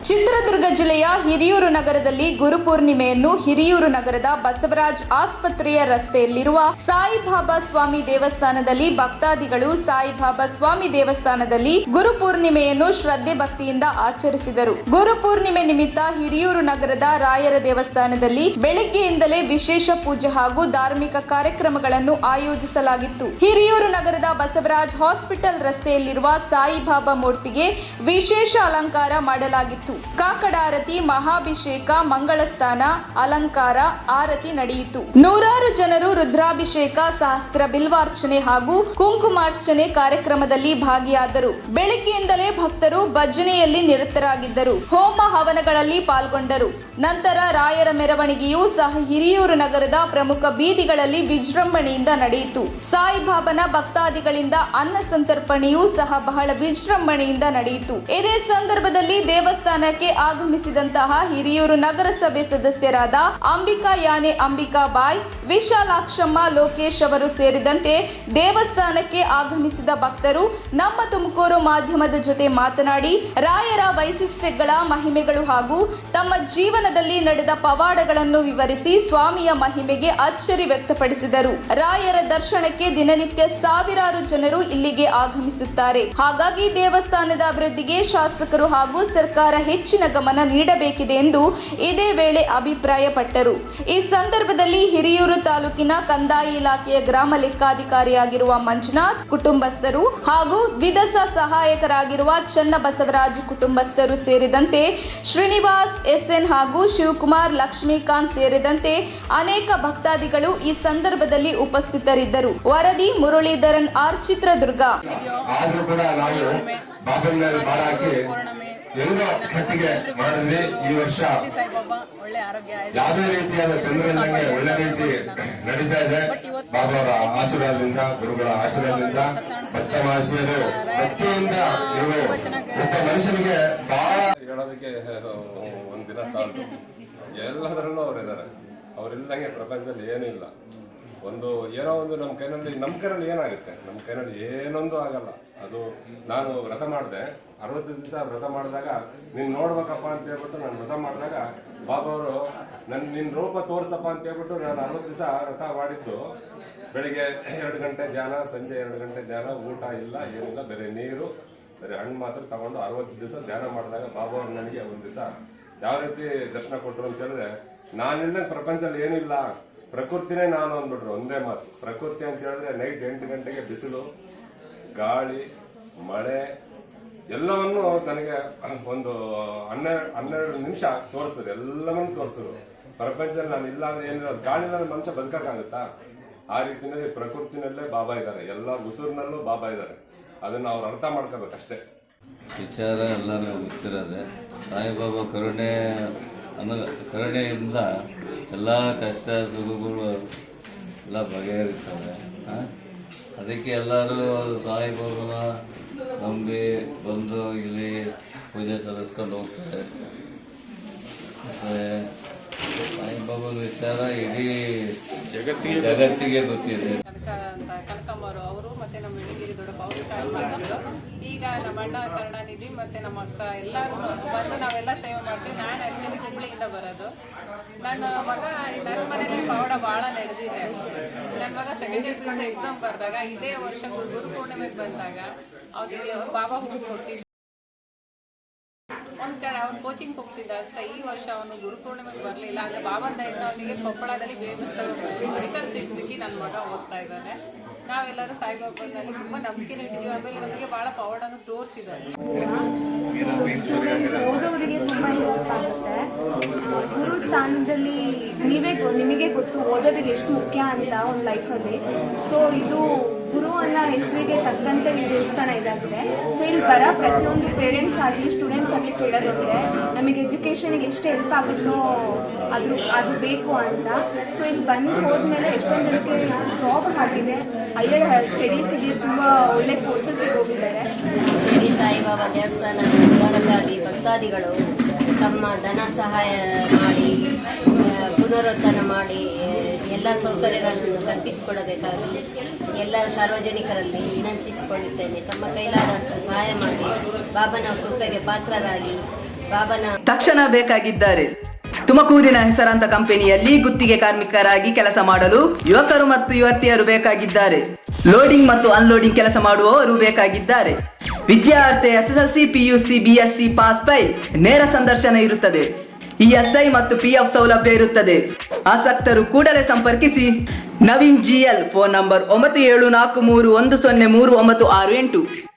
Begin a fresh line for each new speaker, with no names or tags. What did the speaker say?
ಚಿತ್ರದುರ್ಗ ಜಿಲ್ಲೆಯ ಹಿರಿಯೂರು ನಗರದಲ್ಲಿ ಗುರುಪೂರ್ಣಿಮೆಯನ್ನು ಹಿರಿಯೂರು ನಗರದ ಬಸವರಾಜ್ ಆಸ್ಪತ್ರೆಯ ರಸ್ತೆಯಲ್ಲಿರುವ ಸಾಯಿಬಾಬಾ ಸ್ವಾಮಿ ದೇವಸ್ಥಾನದಲ್ಲಿ ಭಕ್ತಾದಿಗಳು ಸಾಯಿಬಾಬಾ ಸ್ವಾಮಿ ದೇವಸ್ಥಾನದಲ್ಲಿ ಗುರುಪೂರ್ಣಿಮೆಯನ್ನು ಶ್ರದ್ಧೆ ಭಕ್ತಿಯಿಂದ ಆಚರಿಸಿದರು. ಗುರುಪೂರ್ಣಿಮೆ ನಿಮಿತ್ತ ಹಿರಿಯೂರು ನಗರದ ರಾಯರ ದೇವಸ್ಥಾನದಲ್ಲಿ ಬೆಳಗ್ಗೆಯಿಂದಲೇ ವಿಶೇಷ ಪೂಜೆ ಹಾಗೂ ಧಾರ್ಮಿಕ ಕಾರ್ಯಕ್ರಮಗಳನ್ನು ಆಯೋಜಿಸಲಾಗಿತ್ತು. ಹಿರಿಯೂರು ನಗರದ ಬಸವರಾಜ್ ಹಾಸ್ಪಿಟಲ್ ರಸ್ತೆಯಲ್ಲಿರುವ ಸಾಯಿಬಾಬಾ ಮೂರ್ತಿಗೆ ವಿಶೇಷ ಅಲಂಕಾರ ಮಾಡಲಾಗಿತ್ತು. ಕಾಕಡಾರತಿ, ಮಹಾಭಿಷೇಕ, ಮಂಗಳಸ್ಥಾನ, ಅಲಂಕಾರ, ಆರತಿ ನಡೆಯಿತು. ನೂರಾರು ಜನರು ರುದ್ರಾಭಿಷೇಕ, ಸಹಸ್ರ ಬಿಲ್ವಾರ್ಚನೆ ಹಾಗೂ ಕುಂಕುಮಾರ್ಚನೆ ಕಾರ್ಯಕ್ರಮದಲ್ಲಿ ಭಾಗಿಯಾದರು. ಬೆಳಗ್ಗೆಯಿಂದಲೇ ಭಕ್ತರು ಭಜನೆಯಲ್ಲಿ ನಿರತರಾಗಿದ್ದರು. ಹೋಮ ಹವನಗಳಲ್ಲಿ ಪಾಲ್ಗೊಂಡರು. ನಂತರ ರಾಯರ ಮೆರವಣಿಗೆಯೂ ಸಹ ಹಿರಿಯೂರು ನಗರದ ಪ್ರಮುಖ ಬೀದಿಗಳಲ್ಲಿ ವಿಜೃಂಭಣೆಯಿಂದ ನಡೆಯಿತು. ಸಾಯಿಬಾಬನ ಭಕ್ತಾದಿಗಳಿಂದ ಅನ್ನ ಸಂತರ್ಪಣೆಯೂ ಸಹ ಬಹಳ ವಿಜೃಂಭಣೆಯಿಂದ ನಡೆಯಿತು. ಇದೇ ಸಂದರ್ಭದಲ್ಲಿ ದೇವಸ್ಥಾನಕ್ಕೆ ಆಗಮಿಸಿದಂತಹ ಹಿರಿಯೂರು ನಗರಸಭೆ ಸದಸ್ಯರಾದ ಅಂಬಿಕಾ ಯಾನೆ ಅಂಬಿಕಾಬಾಯಿ, ವಿಶಾಲಾಕ್ಷಮ್ಮ, ಲೋಕೇಶ್ ಅವರು ಸೇರಿದಂತೆ ದೇವಸ್ಥಾನಕ್ಕೆ ಆಗಮಿಸಿದ ಭಕ್ತರು ನಮ್ಮ ತುಮಕೂರು ಮಾಧ್ಯಮದ ಜೊತೆ ಮಾತನಾಡಿ ರಾಯರ ವೈಶಿಷ್ಟ್ಯಗಳ ಮಹಿಮೆಗಳು ಹಾಗೂ ತಮ್ಮ ಜೀವನದಲ್ಲಿ ನಡೆದ ಪವಾಡಗಳನ್ನು ವಿವರಿಸಿ ಸ್ವಾಮಿಯ ಮಹಿಮೆಗೆ ಅಚ್ಚರಿ ವ್ಯಕ್ತಪಡಿಸಿದರು. ರಾಯರ ದರ್ಶನಕ್ಕೆ ದಿನನಿತ್ಯ ಸಾವಿರಾರು ಜನರು ಇಲ್ಲಿಗೆ ಆಗಮಿಸುತ್ತಾರೆ. ಹಾಗಾಗಿ ದೇವಸ್ಥಾನದ ಅಭಿವೃದ್ಧಿಗೆ ಶಾಸಕರು ಹಾಗೂ ಸರ್ಕಾರ ಹೆಚ್ಚಿನ ಗಮನ ನೀಡಬೇಕಿದೆ ಎಂದು ಇದೇ ವೇಳೆ ಅಭಿಪ್ರಾಯಪಟ್ಟರು. ಈ ಸಂದರ್ಭದಲ್ಲಿ ಹಿರಿಯೂರು ತಾಲೂಕಿನ ಕಂದಾಯ ಇಲಾಖೆಯ ಗ್ರಾಮ ಲೆಕ್ಕಾಧಿಕಾರಿಯಾಗಿರುವ ಮಂಜುನಾಥ್ ಕುಟುಂಬಸ್ಥರು ಹಾಗೂ ವಿದಸ ಸಹಾಯಕರಾಗಿರುವ ಚನ್ನಬಸವರಾಜು ಕುಟುಂಬಸ್ಥರು ಸೇರಿದಂತೆ ಶ್ರೀನಿವಾಸ್ ಎಸ್ಎನ್ ಹಾಗೂ ಶಿವಕುಮಾರ್, ಲಕ್ಷ್ಮೀಕಾಂತ್ ಸೇರಿದಂತೆ ಅನೇಕ ಭಕ್ತಾದಿಗಳು ಈ ಸಂದರ್ಭದಲ್ಲಿ ಉಪಸ್ಥಿತರಿದ್ದರು. ವರದಿ ಮುರಳೀಧರನ್ ಆರ್, ಚಿತ್ರದುರ್ಗ.
ಎಲ್ಲೋ ಕಟ್ಟಿಗೆ ಮಾಡಿದ್ವಿ. ಈ ವರ್ಷ ಯಾವುದೇ ರೀತಿಯಾದ ತೊಂದರೆ ಇಲ್ಲಂಗೆ ಒಳ್ಳೆ ರೀತಿ ನಡೀತಾ ಇದೆ. ಬಾಬಾ ಅವರ ಆಶೀರ್ವಾದದಿಂದ, ಗುರುಗಳ ಆಶೀರ್ವಾದದಿಂದ, ಭಕ್ತ ಮಹಾಶಯರು ಭಕ್ತಿಯಿಂದ ನೀವು ಒಬ್ಬ ಮನುಷ್ಯನಿಗೆ ಬಹಳ ಹೇಳೋದಕ್ಕೆ ಒಂದಿನ ಸಾಲದು. ಎಲ್ಲದರಲ್ಲೂ ಅವರಿದ್ದಾರೆ. ಅವರಿಲ್ಲಂಗೆ ಪ್ರಪಂಚದಲ್ಲಿ ಏನೂ ಇಲ್ಲ. ಏನೋ ಒಂದು ನಮ್ಮ ಕೈನಲ್ಲಿ ಏನಾಗುತ್ತೆ, ನಮ್ಮ ಕೈನಲ್ಲಿ ಏನೊಂದು ಆಗಲ್ಲ. ಅದು ನಾನು ವ್ರತ ಮಾಡಿದೆ, 60 ದಿವಸ ವ್ರತ ಮಾಡಿದಾಗ ನೀನು ನೋಡ್ಬೇಕಪ್ಪ ಅಂತ ಹೇಳ್ಬಿಟ್ಟು ನಾನು ವ್ರತ ಮಾಡಿದಾಗ ಬಾಬಾ ಅವರು ನಿನ್ನ ರೂಪ ತೋರ್ಸಪ್ಪ ಅಂತ ಹೇಳ್ಬಿಟ್ಟು ನಾನು 60 ದಿವಸ ವ್ರತ ಮಾಡಿದ್ದು. ಬೆಳಿಗ್ಗೆ 2 ಗಂಟೆ ಧ್ಯಾನ, ಸಂಜೆ 2 ಗಂಟೆ ಧ್ಯಾನ, ಊಟ ಇಲ್ಲ ಏನಿಲ್ಲ, ಬೇರೆ ನೀರು ಬೇರೆ ಹಣ್ಣು ಮಾತ್ರ ತಗೊಂಡು 60 ದಿವಸ ಧ್ಯಾನ ಮಾಡಿದಾಗ ಬಾಬಾ ಅವರು ನನಗೆ ಒಂದು ದಿವಸ ಯಾವ ರೀತಿ ದರ್ಶನ ಕೊಟ್ಟರು ಅಂತ ಹೇಳಿದ್ರೆ, ನಾನಿಲ್ಲ ಪ್ರಪಂಚದಲ್ಲಿ ಏನಿಲ್ಲ, ಪ್ರಕೃತಿನೇ ನಾನು ಅಂದ್ಬಿಟ್ರು. ಒಂದೇ ಮಾತು, ಪ್ರಕೃತಿ ಅಂತ ಹೇಳಿದ್ರೆ ನೈಟ್ 8 ಗಂಟೆಗೆ ಬಿಸಿಲು, ಗಾಳಿ, ಮಳೆ ಎಲ್ಲವನ್ನು ನನಗೆ ಒಂದು 12 ನಿಮಿಷ ತೋರಿಸಿದ್ರು. ಎಲ್ಲವನ್ನೂ ತೋರಿಸಿದ್ರು. ಪ್ರಪಂಚದಲ್ಲಿ ನಾನು ಇಲ್ಲ ಅಂದ್ರೆ ಏನಿಲ್ಲ, ಗಾಳಿನಲ್ಲಿ ಮನುಷ್ಯ ಬದುಕಕ್ಕಾಗುತ್ತಾ? ಆ ರೀತಿಯಲ್ಲಿ ಪ್ರಕೃತಿನಲ್ಲೇ ಬಾಬಾ ಇದ್ದಾರೆ, ಎಲ್ಲ ಉಸಿರಿನಲ್ಲೂ ಬಾಬಾ ಇದ್ದಾರೆ. ಅದನ್ನ ಅವ್ರು ಅರ್ಥ ಮಾಡ್ಕೋಬೇಕಷ್ಟೇ.
ವಿಚಾರ ಎಲ್ಲರಿಗೂ ಗೊತ್ತಿರೋದೆ. ಸಾಯಿಬಾಬಾ ಕರುಣೆಯಿಂದ ಎಲ್ಲ ಕಷ್ಟ ಸುಖಗಳು ಎಲ್ಲ ಬಗೆಹರಿತವೆ. ಅದಕ್ಕೆ ಎಲ್ಲರೂ ಸಾಯಿಬಾಬನ ನಂಬಿ ಬಂದು ಇಲ್ಲಿ ಪೂಜೆ ಸಲ್ಲಿಸ್ಕೊಂಡು ಹೋಗ್ತಾರೆ. ಮತ್ತು ಸಾಯಿಬಾಬನ ವಿಚಾರ ಇಡೀ ಜಗತ್ತಿಗೆ ಗೊತ್ತಿದೆ.
ಕನಕಮ್ಮರು ಅವರು ಮತ್ತೆ ನಮ್ಮ ಇಳಿಗಿರಿ ದೊಡ್ಡಪ್ಪ ಅವರು ಸ್ಟಾರ್ಟ್ ಮಾಡಿದ್ರು. ಈಗ ನಮ್ಮ ಅಣ್ಣ ಕರುಣಾನಿಧಿ ಮತ್ತೆ ನಮ್ಮ ಅಕ್ಕ ಎಲ್ಲರೂ ಬಂದು ನಾವೆಲ್ಲ ಸೇವೆ ಮಾಡ್ತೀವಿ. ನಾನು ಆ್ಯಕ್ಚುಲಿ ಹುಬ್ಳಿಯಿಂದ ಬರೋದು. ನನ್ನ ಮಗ ನನ್ನ ಮನೇಲಿ ಪವಾಡ ಭಾಳ ನಡೆದಿದೆ. ನನ್ನ ಮಗ ಸೆಕೆಂಡ್ PUC ಎಕ್ಸಾಮ್ ಬರೆದಾಗ ಇದೇ ವರ್ಷ ಗುರುಪೂರ್ಣಿಮೆಗೆ ಬಂದಾಗ ಅವನಿಗೆ ಬಾಬಾ ಹೋಗಿ ಕೊಟ್ಟಿದ್ದೆ. ಒಂದು ಕಡೆ ಅವನು ಕೋಚಿಂಗ್ ಹೋಗ್ತಿದ್ದ ಅಷ್ಟೇ. ಈ ವರ್ಷ ಅವನು ಗುರುಪೂರ್ಣಿಮೆಗೆ ಬರಲಿಲ್ಲ. ಅಂದರೆ ಬಾಬನ ದಯಿಂದ ಅವನಿಗೆ ಕೊಪ್ಪಳದಲ್ಲಿ ಮೆಡಿಕಲ್ ಸೀಟ್ ಸಿಕ್ಕಿ ನನ್ನ ಮಗ ಓದ್ತಾ ಇದ್ದಾನೆ. ನಾವೆಲ್ಲರೂ ಸಾಯಿಬಾಬಾನಲ್ಲಿ ತುಂಬ ನಂಬಿಕೆ ಇಟ್ಟಿದ್ದೀವಿ. ಆಮೇಲೆ ನಮಗೆ ಭಾಳ ಪವಾಡನ್ನು ತೋರಿಸಿದ್ದಾರೆ.
ಓದೋರಿಗೆ ತುಂಬ ಹೆಲ್ಪ್ ಆಗುತ್ತೆ. ಗುರು ಸ್ಥಾನದಲ್ಲಿ ನಿಮಗೆ ಗೊತ್ತು ಓದೋರಿಗೆ ಎಷ್ಟು ಮುಖ್ಯ ಅಂತ ಒಂದು ಲೈಫಲ್ಲಿ. ಸೊ ಇದು ಗುರು ಅನ್ನೋ ಹೆಸರಿಗೆ ತಕ್ಕಂತೆ ಈ ದೇವಸ್ಥಾನ ಇದಾಗಿದೆ. ಸೊ ಇಲ್ಲಿ ಬರೋ ಪ್ರತಿಯೊಂದು ಪೇರೆಂಟ್ಸ್ ಆಗಲಿ ಸ್ಟೂಡೆಂಟ್ಸ್ ಆಗಲಿ ಕೇಳೋದಂದರೆ ನಮಗೆ ಎಜುಕೇಷನಿಗೆ ಎಷ್ಟು ಹೆಲ್ಪ್ ಆಗುತ್ತೋ ಅದು ಬೇಕು ಅಂತ. ಸೊ ಇಲ್ಲಿ ಬಂದು ಹೋದ್ಮೇಲೆ ಎಷ್ಟೊಂದು ಜನಕ್ಕೆ ಜಾಬ್ ಆಗಿದೆ, ಹೈಯರ್ ಸ್ಟಡೀಸಿಗೆ ತುಂಬ ಒಳ್ಳೆ ಕೋರ್ಸಸ್ಸಿಗೆ ಹೋಗಿದ್ದಾರೆ.
ಶಿರಡಿ ಸಾಯಿಬಾಬಾ ದೇವಸ್ಥಾನದ ಉದ್ಧಾರಕ್ಕಾಗಿ ಭಕ್ತಾದಿಗಳು ತಮ್ಮ ಧನ ಸಹಾಯ ಮಾಡಿ ಪುನರುದ್ಧಾರ ಮಾಡಿ ಎಲ್ಲ ಸೌಕರ್ಯಗಳನ್ನು ಕಲ್ಪಿಸಿಕೊಡಬೇಕಾಗಿ ಎಲ್ಲ ಸಾರ್ವಜನಿಕರಲ್ಲಿ ವಿನಂತಿಸಿಕೊಳ್ಳುತ್ತೇನೆ. ತಮ್ಮ ಕೈಲಾದಷ್ಟು ಸಹಾಯ ಮಾಡಿ ಬಾಬನ ಕೃಪೆಗೆ ಪಾತ್ರರಾಗಿ ಬಾಬನ
ತಕ್ಷಣ ಬೇಕಾಗಿದ್ದಾರೆ. ತುಮಕೂರಿನ ಹೆಸರಾಂತ ಕಂಪನಿಯಲ್ಲಿ ಗುತ್ತಿಗೆ ಕಾರ್ಮಿಕರಾಗಿ ಕೆಲಸ ಮಾಡಲು ಯುವಕರು ಮತ್ತು ಯುವತಿಯರು ಬೇಕಾಗಿದ್ದಾರೆ. ಲೋಡಿಂಗ್ ಮತ್ತು ಅನ್ಲೋಡಿಂಗ್ ಕೆಲಸ ಮಾಡುವವರು ಬೇಕಾಗಿದ್ದಾರೆ. ವಿದ್ಯಾರ್ಥಿ SSLC, PUC, BSc pass file. ನೇರ ಸಂದರ್ಶನ ಇರುತ್ತದೆ. ESI ಮತ್ತು PF ಸೌಲಭ್ಯ ಇರುತ್ತದೆ. ಆಸಕ್ತರು ಕೂಡಲೇ ಸಂಪರ್ಕಿಸಿ. Naveen GL, phone number 9743103968.